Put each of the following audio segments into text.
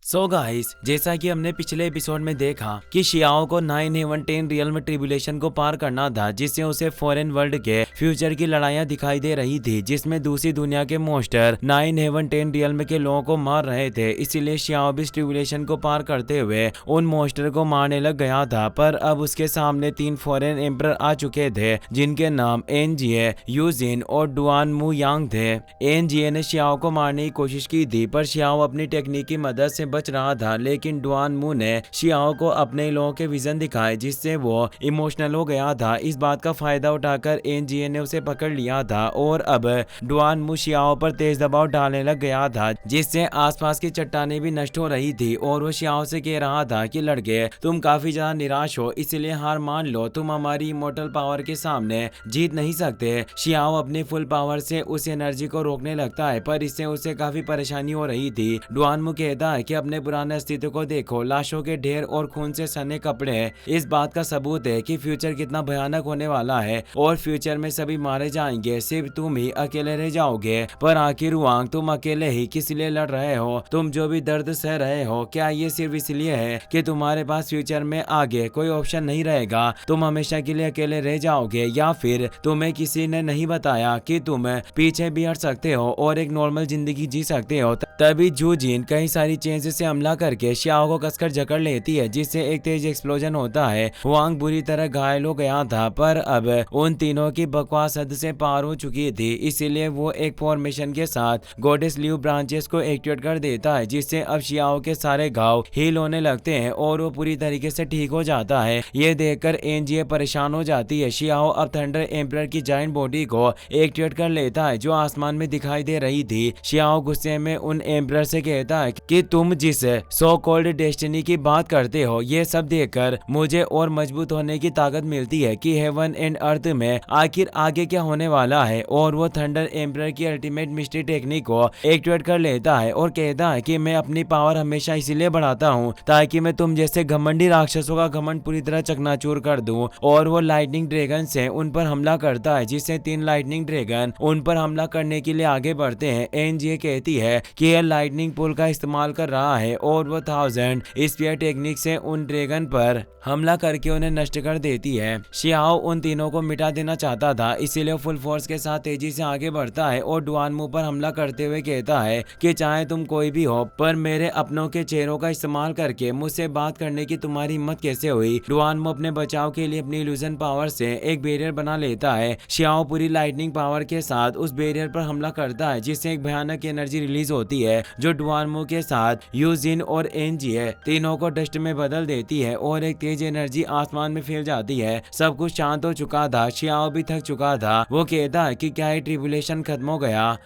So guys, जैसा कि हमने पिछले एपिसोड में देखा कि शियाओ को 9 हेवन 10 रियल ट्रिब्यूलेशन को पार करना था, जिससे उसे फॉरेन वर्ल्ड के फ्यूचर की लड़ाइयां दिखाई दे रही थी, जिसमें दूसरी दुनिया के मोस्टर 9 हेवन 10 रियल के लोगों को मार रहे थे। इसीलिए शियाओ भी इस ट्रिब्यूलेशन को पार करते हुए उन मोस्टर को मारने लग गया था। पर अब उसके सामने 3 फॉरेन एम्पर आ चुके थे, जिनके नाम एनजीए, यूजिन और डुआन मू यांग थे। एनजीए ने शियाओ को मारने की कोशिश की थी, पर शियाओ अपनी टेक्निक की मदद से बच रहा था, लेकिन डुआन मू ने शियाओ को अपने लोगों के विजन दिखाए, जिससे वो इमोशनल हो गया था। इस बात का फायदा उठाकर एनजीए ने उसे पकड़ लिया था और अब डुआन मू शियाओ पर तेज दबाव डालने लग गया था, जिससे आसपास की चट्टानें भी नष्ट हो रही थी। और वो शियाओ से कह रहा था कि लड़के, तुम काफी ज्यादा निराश हो, इसलिए हार मान लो, तुम हमारी इमोर्टल पावर के सामने जीत नहीं सकते। शियाओ अपनी फुल पावर से उस एनर्जी को रोकने लगता है, पर इससे उसे काफी परेशानी हो रही थी। डुआन मू कहता है कि अपने पुराने अस्तित्व को देखो, लाशों के ढेर और खून से सने कपड़े इस बात का सबूत है कि फ्यूचर कितना भयानक होने वाला है और फ्यूचर में सभी मारे जाएंगे, सिर्फ तुम ही अकेले रह जाओगे। पर आखिर वांग, तुम अकेले ही किस लिए लड़ रहे हो? तुम जो भी दर्द सह रहे हो, क्या ये सिर्फ इसलिए है कि तुम्हारे पास फ्यूचर में आगे कोई ऑप्शन नहीं रहेगा? तुम हमेशा के लिए अकेले रह जाओगे, या फिर तुम्हें किसी ने नहीं बताया कि तुम पीछे भी हट सकते हो और एक नॉर्मल जिंदगी जी सकते हो? तभी जू जिन कई सारी चेंज से हमला करके शियाओ को कसकर जकड़ लेती है, जिससे एक तेज एक्सप्लोजन होता है। वांग बुरी तरह घायल हो गया था, पर अब उन तीनों की बकवास हद से पार हो चुकी थी, इसीलिए वो एक फॉर्मेशन के साथ गॉडेस लीव ब्रांचेस को एक्टिवेट कर देता है, जिससे अब शियाओ के सारे घाव हील होने लगते हैं और वो पूरी तरीके से ठीक हो जाता है। ये देखकर एनजीए परेशान हो जाती है। शियाओ अब थंडर एम्परर की जायंट बॉडी को एक्टिवेट कर लेता है, जो आसमान में दिखाई दे रही थी। शियाओ गुस्से में उन एम्परर से कहता है कि तुम जिस सो कॉल्ड डेस्टिनी की बात करते हो, ये सब देखकर मुझे और मजबूत होने की ताकत मिलती है कि हेवन एंड अर्थ में आखिर आगे क्या होने वाला है। और वो थंडर एम्परर की अल्टीमेट मिस्ट्री टेक्निक को एक्टिवेट कर लेता है और कहता है कि मैं अपनी पावर हमेशा इसीलिए बढ़ाता हूँ ताकि मैं तुम जैसे घमंडी राक्षसों का घमंड पूरी तरह चकनाचूर कर दूं। और वो लाइटनिंग ड्रैगन से उन पर हमला करता है, जिससे 3 लाइटनिंग ड्रैगन उन पर हमला करने के लिए आगे बढ़ते हैं। एनजीए कहती है कि यह लाइटनिंग पुल का इस्तेमाल कर रहा है और वो 1000 स्पीयर टेक्निक से उन ड्रैगन पर हमला करके उन्हें नष्ट कर देती है। शियाओ उन तीनों को मिटा देना चाहता था, इसीलिए फुल फोर्स के साथ तेजी से आगे बढ़ता है और डुआन मू पर हमला करते हुए कहता है कि चाहे तुम कोई भी हो, पर मेरे अपनों के चेहरों का इस्तेमाल करके मुझसे बात करने की तुम्हारी हिम्मत कैसे हुई? डुआन मू अपने बचाव के लिए अपनी इल्यूजन पावर से एक बैरियर बना लेता है। शियाओ पूरी लाइटनिंग पावर के साथ उस बैरियर पर हमला करता है, जिससे एक भयानक एनर्जी रिलीज होती है, जो डुआन मू के साथ यूजिन और एनजीए तीनों को डस्ट में बदल देती है और एक तेज एनर्जी आसमान में फैल जाती है। सब कुछ शांत हो चुका था, शियाओ भी थक चुका था। वो कहता है कि क्या ये ट्रिब्यूलेशन खत्म हो गया?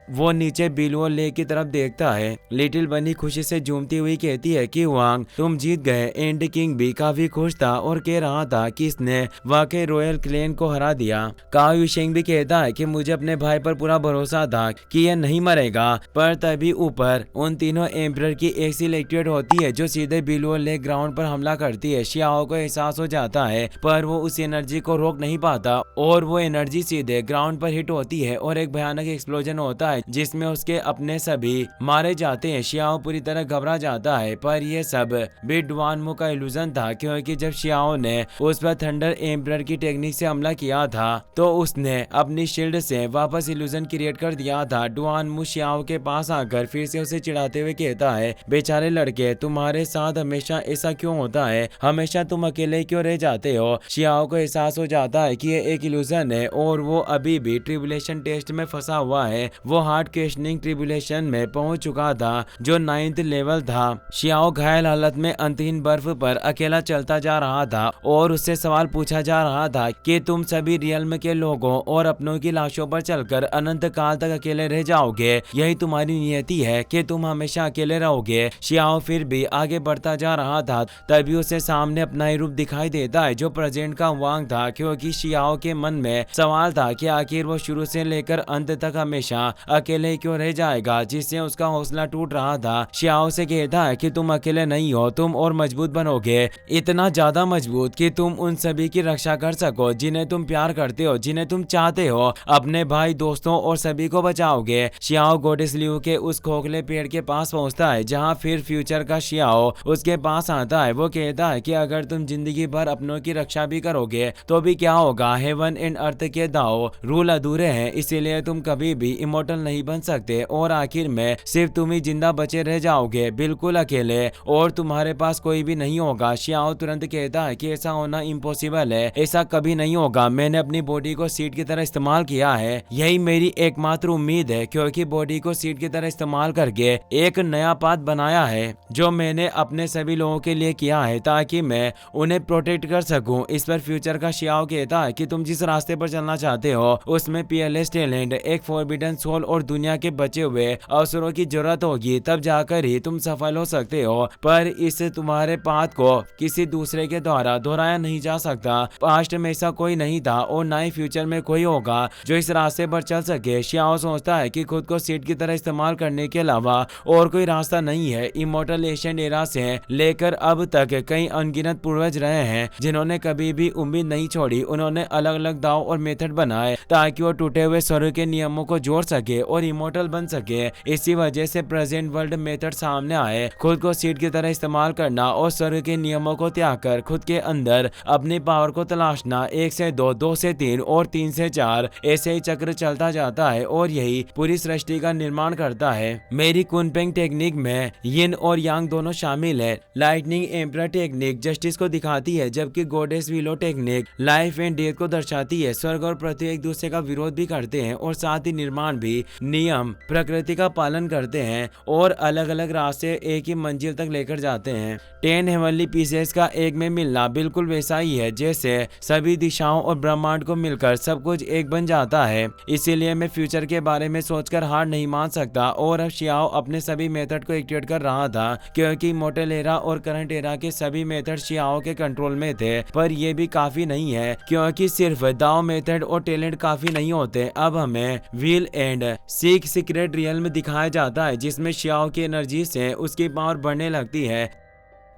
वो नीचे बिलुओ लेक की तरफ देखता है। लिटिल बनी खुशी से झूमती हुई कहती है कि वांग, तुम जीत गए। एंड किंग भी काफी खुश था और कह रहा था कि इसने वाकई रॉयल क्लैन को हरा दिया। काओ युशेंग भी कहता है कि मुझे अपने भाई पर पूरा भरोसा था कि यह नहीं मरेगा। पर तभी ऊपर उन तीनों एम्परर की एक सील एक्टिवेट होती है, जो सीधे बिलुओ लेक ग्राउंड पर हमला करती है। शियाओ को एहसास हो जाता है, पर वो उस एनर्जी को रोक नहीं पाता और वो एनर्जी सीधे ग्राउंड पर हिट होती है और एक भयानक एक्सप्लोजन होता है, जिसमें उसके अपने सभी मारे जाते हैं। शियाओ पूरी तरह घबरा जाता है, पर यह सब भी डुआन मू का इल्यूजन था, क्योंकि जब शियाओ ने उस पर थंडर एम्परर की टेक्निक से हमला किया था, तो उसने अपनी शील्ड से वापस इल्यूजन क्रिएट कर दिया था। डुआन मू शियाओ के पास आकर फिर से उसे चिढ़ाते हुए कहता है, बेचारे लड़के, तुम्हारे साथ हमेशा ऐसा क्यों होता है? हमेशा तुम अकेले क्यों रह जाते हो? शियाओ को एहसास हो जाता है कि यह एक इल्यूजन है और वो अभी भी ट्रिब्यूलेशन टेस्ट में फंसा हुआ है। वो हार्ड क्वेश्चनिंग ट्रिब्यूलेशन में पहुंच चुका था, जो 9th लेवल था। शियाओ घायल हालत में अंतहीन बर्फ पर अकेला चलता जा रहा था और उससे सवाल पूछा जा रहा था कि तुम सभी रियल्म के लोगों और अपनों की लाशों पर चलकर अनंत काल तक अकेले रह जाओगे? यही तुम्हारी नियति है कि तुम हमेशा अकेले रहोगे? शियाओ फिर भी आगे बढ़ता जा रहा था, तभी उसे सामने अपना ही रूप दिखाई देता है, जो प्रेजेंट का वांग था, क्योंकि शियाओ के मन में सवाल था कि आखिर वो शुरू से लेकर अंत तक हमेशा अकेले क्यों रह जाएगा, जिससे उसका हौसला टूट रहा था। शियाओ से कहता है कि तुम अकेले नहीं हो, तुम और मजबूत बनोगे, इतना ज्यादा मजबूत कि तुम उन सभी की रक्षा कर सको जिन्हें तुम प्यार करते हो, जिन्हें तुम चाहते हो, अपने भाई, दोस्तों और सभी को बचाओगे। शियाओ गोडेस लियू के उस खोखले पेड़ के पास पहुंचता है जहां फिर फ्यूचर का शियाओ उसके पास आता है। वो कहता है कि अगर तुम जिंदगी भर अपनों की रक्षा भी करोगे तो भी क्या होगा, हेवन एंड अर्थ के दाव रूल अधूरे हैं, इसीलिए तुम कभी भी इमोर्टल नहीं बन सकते और आखिर में सिर्फ तुम ही जिंदा बचे रह जाओगे, बिल्कुल अकेले, और तुम्हारे पास कोई भी नहीं होगा। शियाओ तुरंत कहता है कि ऐसा होना इम्पॉसिबल है, ऐसा कभी नहीं होगा, मैंने अपनी बॉडी को सीट की तरह इस्तेमाल किया है, यही मेरी एकमात्र उम्मीद है, क्योंकि बॉडी को सीट की तरह इस्तेमाल करके एक नया पाथ बनाया है जो मैंने अपने सभी लोगों के लिए किया है ताकि मैं उन्हें प्रोटेक्ट कर सकूं। इस पर फ्यूचर का शियाओ कहता है कि तुम जिस रास्ते पर चलना चाहते हो उसमें पीएलएस टैलेंट, एक फॉरबिडन सोल और दुनिया के बचे हुए अवसरों की जरूरत होगी, तब जाकर ही तुम सफल हो सकते हो, पर इस तुम्हारे पाथ को किसी दूसरे के द्वारा दोहराया नहीं जा सकता। पास्ट में ऐसा कोई नहीं था और ना ही फ्यूचर में कोई होगा जो इस रास्ते पर चल सके। शियाओ सोचता है कि खुद को सीट की तरह इस्तेमाल करने के अलावा और कोई रास्ता नहीं है। इमोर्टल एशियन एरा से लेकर अब तक कई अनगिनत पूर्वज रहे हैं जिन्होंने कभी भी उम्मीद नहीं छोड़ी, उन्होंने अलग अलग दाव और मेथड बनाए ताकि वो टूटे हुए स्वर्ग के नियमों को जोड़ सके और इमोर्टल बन सके। इसी वजह से प्रेजेंट वर्ल्ड मेथड सामने आए, खुद को सीट की तरह इस्तेमाल करना और स्वर्ग के नियमों को त्याग कर खुद के अंदर अपनी पावर को तलाशना। 1 से 2, 2 से 3 और 3 से 4 ऐसे ही चक्र चलता जाता है और यही पूरी सृष्टि का निर्माण करता है। मेरी कुनपेंग टेक्निक में यिन और यांग दोनों शामिल है। लाइटनिंग एम्परर टेक्निक जस्टिस को दिखाती है, जबकि goddess willow technique life and death को दर्शाती है। स्वर्ग और पृथ्वी एक दूसरे का विरोध भी करते हैं और साथ ही निर्माण भी नियम प्रकृति का पालन करते हैं और अलग अलग रास्ते एक ही मंजिल तक लेकर जाते हैं। 10 हेवनली पीसेस का एक में मिलना बिल्कुल वैसा ही है जैसे सभी दिशाओं और ब्रह्मांड को मिलकर सब कुछ एक बन जाता है। इसीलिए मैं फ्यूचर के बारे में सोचकर हार नहीं मान सकता और अब शियाओ अपने सभी मेथड को एक्टिवेट कर रहा था, क्योंकि मोटल एरा और करंट एरा के सभी मेथड शियाओ के कंट्रोल में थे। पर यह भी काफी नहीं है, क्योंकि सिर्फ दाव मेथड और टैलेंट काफी नहीं होते। अब हमें wheel and seek secret realm दिखाया जाता है जिसमें शियाओ की एनर्जी से उसकी पावर बढ़ने लगती है।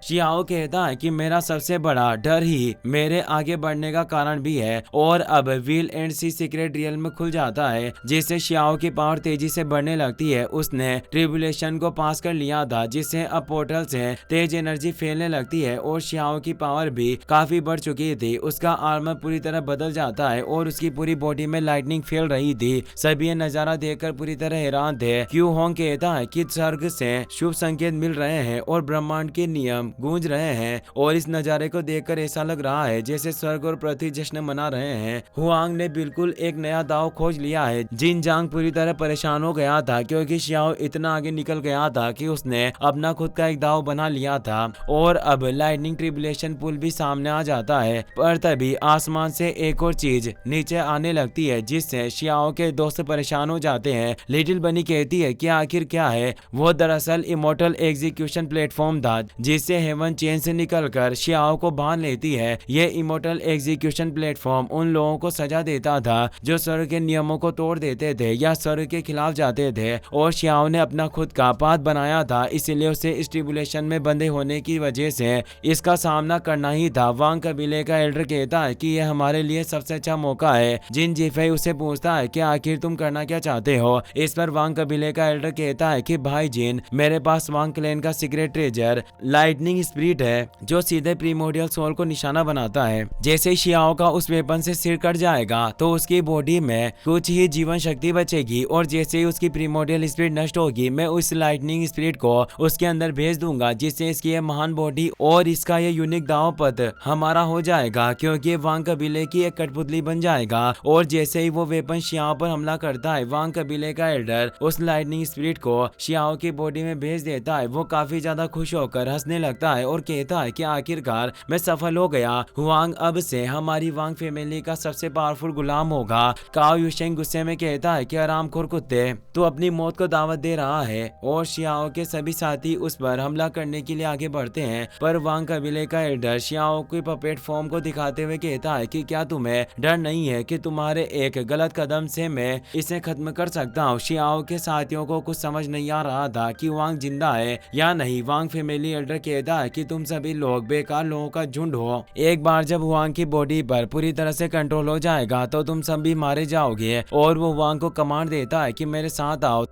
शियाओ कहता है कि मेरा सबसे बड़ा डर ही मेरे आगे बढ़ने का कारण भी है और अब wheel and see secret real में खुल जाता है जिससे शियाओ की पावर तेजी से बढ़ने लगती है। उसने ट्रिब्यूलेशन को पास कर लिया था जिससे अब पोर्टल से तेज एनर्जी फैलने लगती है और शियाओ की पावर भी काफी बढ़ चुकी थी। उसका आर्मर पूरी तरह बदल जाता है और उसकी पूरी बॉडी में लाइटनिंग फैल रही थी। सभी ये नजारा देखकर पूरी तरह हैरान थे। क्यू होंग कहता है कि स्वर्ग से शुभ संकेत मिल रहे हैं और ब्रह्मांड के नियम गूंज रहे हैं और इस नजारे को देखकर ऐसा लग रहा है जैसे स्वर्ग और पृथ्वी जश्न मना रहे हैं। हुआंग ने बिल्कुल एक नया दाव खोज लिया है। जिन जांग पूरी तरह परेशान हो गया था क्योंकि शियाओ इतना आगे निकल गया था कि उसने अपना खुद का एक दाव बना लिया था और अब लाइटनिंग ट्रिब्यूलेशन पुल भी सामने आ जाता है। पर तभी आसमान से एक और चीज नीचे आने लगती है जिससे शियाओ के दोस्त परेशान हो जाते हैं। लिटिल बनी कहती है कि आखिर क्या है, वो दरअसल इमोर्टल एग्जीक्यूशन प्लेटफॉर्म था जिससे हेवन चेन से निकलकर शियाओ को बांध लेती है। ये इमोर्टल एग्जीक्यूशन प्लेटफॉर्म उन लोगों को सजा देता था जो स्वर्ग के नियमों को तोड़ देते थे या स्वर्ग के खिलाफ जाते थे और शियाओ ने अपना खुद का पाथ बनाया था, इसीलिए उसे इस ट्रिब्यूलेशन में बंधे होने की वजह से इसका सामना करना ही था। वांग कबीले का एल्डर कहता है कि यह हमारे लिए सबसे अच्छा मौका है। जिन जीफे उसे पूछता है कि आखिर तुम करना क्या चाहते हो। इस पर वांग कबीले का एल्डर कहता है कि भाई जिन, मेरे पास वांग क्लैन का सीक्रेट ट्रेजर लाइटनिंग स्पिरिट है जो सीधे प्रीमोडियल सोल को निशाना बनाता है। जैसे शियाओ का उस वेपन से सिर कट जाएगा तो उसकी बॉडी में कुछ ही जीवन शक्ति बचेगी और जैसे ही उसकी प्रीमोडियल स्पिरिट नष्ट होगी मैं उस लाइटनिंग स्पिरिट को उसके अंदर भेज दूंगा जिससे इसकी ये महान बॉडी और इसका ये यूनिक दाव पथ हमारा हो जाएगा, क्योंकि वांग कबीले की एक कठपुतली बन जाएगा। और जैसे ही वो वेपन शियाओ पर हमला करता है वांग कबीले का एल्डर उस लाइटनिंग स्पिरिट को शियाओ की बॉडी में भेज देता है। वो काफी ज्यादा खुश होकर हंसने लगता लगता है और कहता है कि आखिरकार मैं सफल हो गया। हुआंग अब से हमारी वांग फैमिली का सबसे पावरफुल गुलाम होगा। काओ युशेंग गुस्से में कहता है कि आरामखोर कुत्ते, तू अपनी मौत को दावत दे रहा है। और शियाओ के सभी साथी उस पर हमला करने के लिए आगे बढ़ते हैं, पर वांग कबीले का एल्डर शियाओ की पपेट फॉर्म को दिखाते हुए कहता है कि क्या तुम्हें डर नहीं है कि तुम्हारे एक गलत कदम से मैं इसे खत्म कर सकता हूँ। शियाओ के साथियों को कुछ समझ नहीं आ रहा था कि वांग जिंदा है या नहीं। वांग फैमिली एल्डर कहता है कि तुम सभी लोग बेकार लोगों का झुंड हो। एक बार जब वांग की बॉडी पर पूरी तरह से कंट्रोल हो जाएगा तो तुम सभी मारे जाओगे। और वो वांग को कमांड देता है कि मेरे साथ आओ।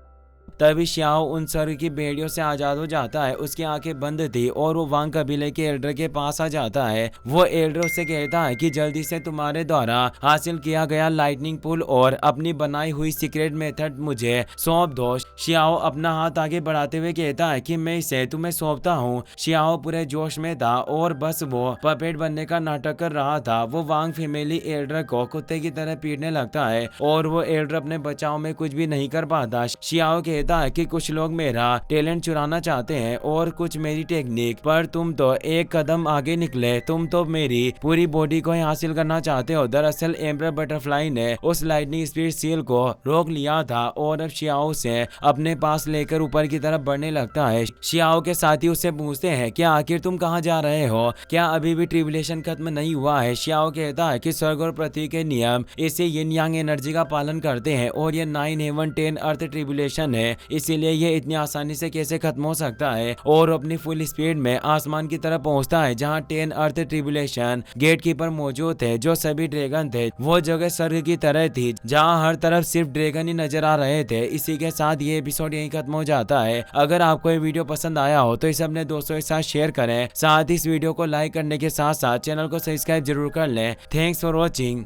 तभी शियाओ उन स्वर्ग की बेड़ियों से आजाद हो जाता है। उसकी आंखें बंद थी और वो वांग कबीले के एल्डर के पास आ जाता है। वो एल्डर उससे कहता है कि जल्दी से तुम्हारे द्वारा हासिल किया गया लाइटनिंग पुल और अपनी बनाई हुई सीक्रेट मेथड मुझे सौंप दो। शियाओ अपना हाथ आगे बढ़ाते हुए कहता है कि मैं इसे तुम्हें सौंपता हूँ। शियाओ पूरे जोश में था और बस वो पपेट बनने का नाटक कर रहा था। वो वांग फैमिली एल्डर को कुत्ते की तरह पीटने लगता है और वो एल्डर अपने बचाव में कुछ भी नहीं कर पाता। शियाओ कहता है कि कुछ लोग मेरा टैलेंट चुराना चाहते हैं और कुछ मेरी टेक्निक, पर तुम तो एक कदम आगे निकले। तुम तो मेरी पूरी बॉडी को ही हासिल करना चाहते हो। दरअसल एम्पर बटरफ्लाई ने उस लाइटनिंग स्पीड सील को रोक लिया था और अब शियाओ से अपने पास लेकर ऊपर की तरफ बढ़ने लगता है। शियाओ के साथी उससे पूछते हैं कि आखिर तुम कहाँ जा रहे हो, क्या अभी भी ट्रिब्यूलेशन खत्म नहीं हुआ है। शियाओ कहता है कि स्वर्ग और पृथ्वी के नियम इसे यिन यांग एनर्जी का पालन करते हैं और ये 9 हेवन 10 अर्थ ट्रिब्यूलेशन है, इसीलिए ये इतनी आसानी से कैसे खत्म हो सकता है। और अपनी फुल स्पीड में आसमान की तरफ पहुंचता है जहां 10 अर्थ ट्रिब्यूलेशन गेट कीपर मौजूद थे। जो सभी ड्रैगन थे वो जगह स्वर्ग की तरह थी जहां हर तरफ सिर्फ ड्रैगन ही नजर आ रहे थे। इसी के साथ ये एपिसोड यहीं खत्म हो जाता है। अगर आपको ये वीडियो पसंद आया हो तो इसे अपने दोस्तों के साथ शेयर करें। साथ ही इस वीडियो को लाइक करने के साथ साथ चैनल को सब्सक्राइब जरूर कर लें। Thanks for watching.